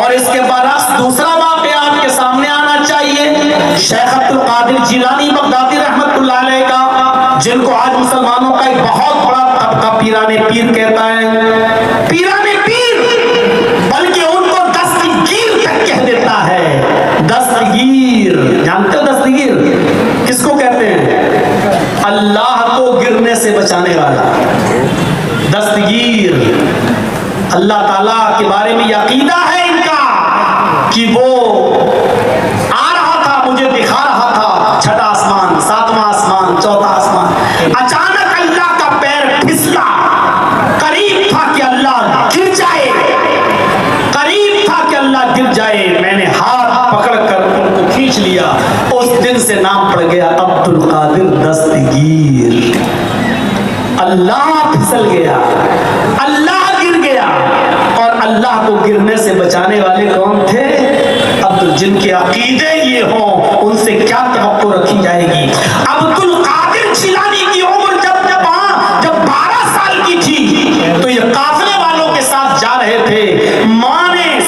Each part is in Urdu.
اور اس کے برعکس دوسرا واقعہ آپ کے سامنے آنا چاہیے، شیخ عبد القادر جیلانی بغدادی رحمت اللہ علیہ کا، جن کو آج مسلمانوں کا ایک بہت بڑا طبقہ پیران پیر کہتا ہے، پیران پیر، بلکہ ان کو دستگیر تک کہہ دیتا ہے۔ دستگیر، جانتے ہو دستگیر کس کو کہتے ہیں؟ اللہ کو گرنے سے بچانے والا دستگیر۔ اللہ تعالیٰ کے بارے میں یہ عقیدہ ہے ان کا کہ وہ آ رہا تھا، مجھے دکھا رہا تھا چھٹا آسمان، ساتواں آسمان، چوتھا آسمان، اچانک اللہ کا پیر پھسلا، قریب تھا کہ اللہ گر جائے، قریب تھا کہ اللہ گر جائے، میں نے ہاتھ پکڑ کر ان کو کھینچ لیا، اس دن سے نام پڑ گیا عبد القادر دستگیر۔ اللہ پھسل گیا، اللہ گر گیا، اور اللہ کو گرنے سے بچانے والے کون تھے؟ جن کے عقیدے یہ ہوں ان سے کیا توقع رکھی جائے گی؟ عبد القادر جیلانی کی عمر جب 12 سال کی تھی تو یہ قافلے والوں کے ساتھ جا رہے تھے، ماں نے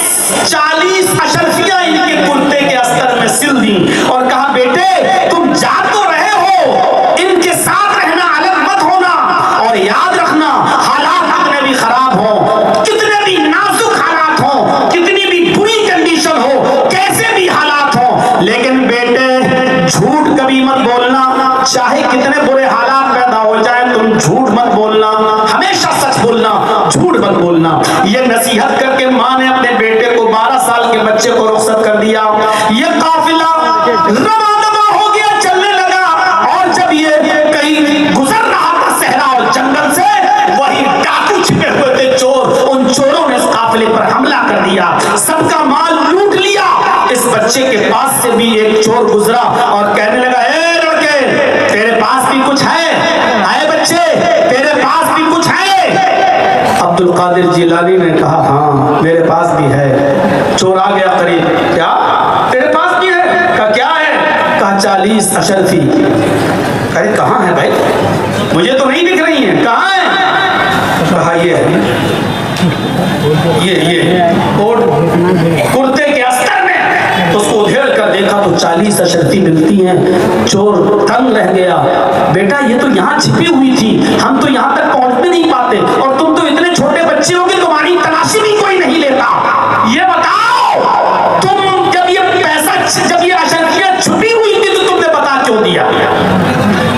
40 اشرفیاں ان کے کرتے کے استر میں سل دی اور کہا بیٹے تم جا تو رہے ہو، ان کے ساتھ رہنا، الگ مت ہونا، اور یاد رکھنا حالات کتنے بھی خراب ہوں، کتنے بھی نازک حالات ہوں، کتنی بھی بری کنڈیشن ہو، کیسے بھی حالات ہوں، لیکن بیٹے جھوٹ کبھی مت بولنا، چاہے کتنے برے حالات پیدا ہو جائیں تم جھوٹ مت بولنا، ہمیشہ سچ بولنا، جھوٹ مت بولنا۔ یہ نصیحت کر کے ماں نے اپنے بیٹے کو 12 سال کے بچے کو رخصت کر دیا۔ یہ قافلہ رواں ہو گیا، چلنے لگا، اور جب یہ کہیں گزر رہا تھا صحرا اور جنگل سے، وہی ڈاکو چھپے ہوئے تھے چور، ان چوروں نے اس قافلے پر حملہ کر دیا، سب کا مال لوٹ لیا۔ اس بچے کے پاس سے بھی ایک چور گزرا اور کہنے لگا اے لڑکے تیرے پاس بھی کچھ ہے، اے بچے تیرے پاس بھی کچھ ہے؟ عبد القادر جیلانی نے کہا ہاں میرے پاس بھی ہے۔ چور آ گیا قریب، کیا تیرے پاس بھی ہے؟ کہا کیا ہے؟ کہا 40 اشرفی۔ کہا کہاں ہے بھائی، مجھے تو نہیں دکھ رہی ہیں، کہاں ہے؟ کہا یہ کوٹ کرتے کے استر میں۔ اس کو ادھیڑ کر دیکھا تو 40 اشرفی ملتی ہیں۔ چور تنگ رہ گیا، بیٹا یہ تو یہاں چھپی ہوئی تھی، ہم تو یہاں تک پہنچ بھی نہیں پاتے، اور تم تو اتنے چھوٹے بچے ہو کہ تمہاری تلاشی بھی کوئی نہیں لیتا، یہ بتاؤ تم جب یہ پیسہ، جب یہ اشرفیاں چھپی ہوئی تھی تو تم نے بتا کیوں دیا؟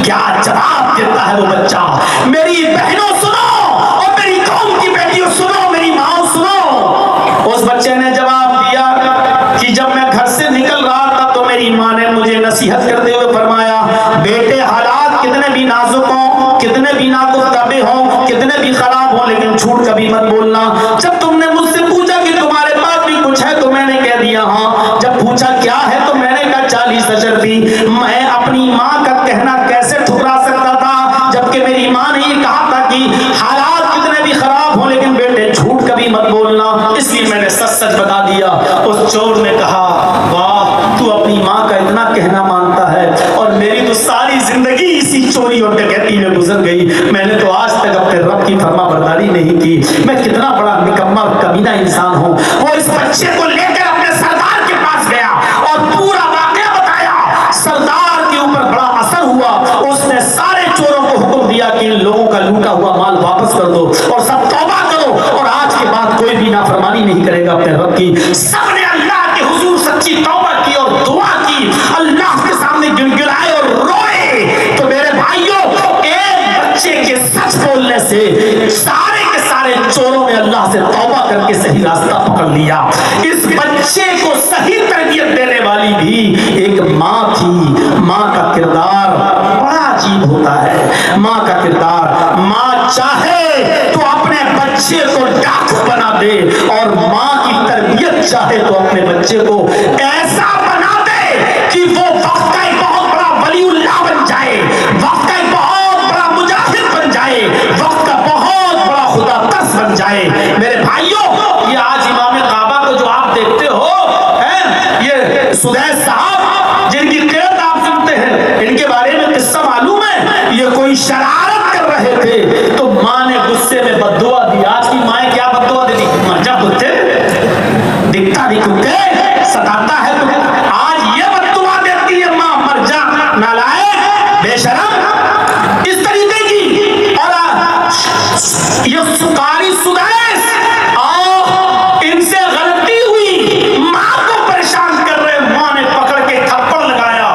کیا جواب دیتا ہے وہ بچہ؟ میری بہنوں سنو اور میری قوم کی بیٹیوں سنو، میری ماں سنو۔ اس بچے نے جواب دیا کہ جب میں گھر سے نکل رہا تھا تو میری ماں نے مجھے نصیحت کرتے ہوئے فرمایا بیٹے حالات کتنے بھی نازک ہوں، کتنے بھی ناگفتگو ہوں، کتنے بھی خراب ہوں، لیکن جھوٹ کبھی مت بولنا۔ جب تم نے مجھ سے پوچھا کہ تمہارے پاس بھی کچھ ہے تو میں نے کہہ دیا ہاں، جب پوچھا کیا ہے تو میں نے کہا 40 اشرفی۔ میں اپنی ماں کا کہنا کیسے ٹھکرا سکتا تھا جبکہ میری ماں نے یہ کہا تھا کہ حالات کتنے بھی خراب ہوں لیکن بیٹے جھوٹ کبھی مت بولنا، اس لیے میں نے سچ سچ بتا دیا۔ اس چور نے کہا واہ تو اپنی ماں کا اتنا کہنا مانتا ہے، اور میری تو ساری زندگی اسی چوری اور ڈکیتی میں گزر گئی، میں نے تو آج تک اپنے رب کی فرما برداری نہیں کی، میں کتنا بڑا نکما کمینہ انسان ہوں۔ وہ اس بچے کو لے کر اپنے سردار کے پاس گیا اور پورا واقعہ بتایا۔ سردار کے اوپر بڑا اثر ہوا، اس نے سارے چوروں کو حکم دیا کہ ان لوگوں کا لوٹا ہوا مال واپس کر دو اور سب توبہ کرو، اور آج کے بعد کوئی بھی نافرمانی نہیں کرے گا اپنے رب کی۔ سب نے اللہ کے حضور سچی توبہ کی اور دعا کی، اللہ کے سامنے گڑگڑائے اور روئے۔ تو میرے بھائیوں ایک بچے کے سچ بولنے سے سارے کے سارے چوروں نے اللہ سے توبہ کر کے صحیح راستہ پکڑ لیا۔ اس بچے کو صحیح تربیت دینے والی بھی ایک ماں تھی۔ ماں کا کردار بڑا عجیب ہوتا ہے، ماں کا کردار۔ ماں چاہے تو اپنے بچے کو ڈاکو بنا دے، اور ماں کی تربیت چاہے تو اپنے بچے کو ایسا بنا دے کہ وہ وقت کا ایک بہت بڑا ولی اللہ بن جائے، وقت کا ایک بہت بڑا مجاہد بن جائے، وقت کا بہت بڑا خدا ترس بن جائے۔ میرے بھائیوں یہ آج امام کعبہ کو جو آپ دیکھتے ہو، یہ سدیس صاحب جن کی قیادت آپ سنتے ہیں، ان کے بارے میں قصہ معلوم ہے، یہ کوئی شرارت کر رہے تھے تو ماں نے غصے میں بد دعا دی۔ آج کی مائیں کیا بد دعا دیتی؟ جب بچے دکھتا تجھے ستاتا ہے تو آج یہ بددعا دیتی ہے ماں مر جا نالائق بے شرم اس طریقے کی. اور یہ سکاری سدائس ان سے غلطی ہوئی ماں کو پریشان کر رہے, ماں نے پکڑ کے تھپڑ لگایا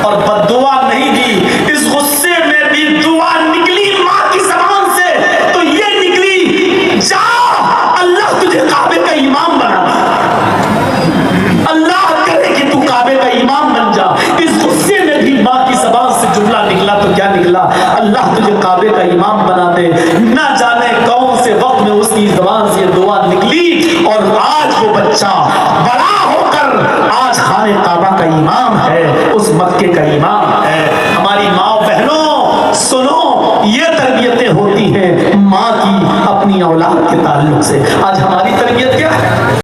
اور بددعا نہیں دی. اس غصے میں بھی دعا نکلی ماں کی زبان سے تو یہ نکلی, جا اللہ تجھے کعبے کا امام بنا دے, اللہ کرے کہ تو کعبے کا امام بن جا. اس غصے میں بھی ماں کی زبان سے جملہ نکلا تو کیا نکلا, اللہ تجھے کعبے کا امام بنا دے. نہ جانے کون سے وقت میں اس کی زبان سے دعا نکلی اور آج وہ بچہ بڑا ہو کر آج خانہ کعبہ کا امام ہے, اس مکے کا امام ہے. ہماری ماں بہنوں سنو, یہ تربیتیں ہوتی ہیں ماں کی اپنی اولاد کے تعلق سے. آج ہماری تربیت کیا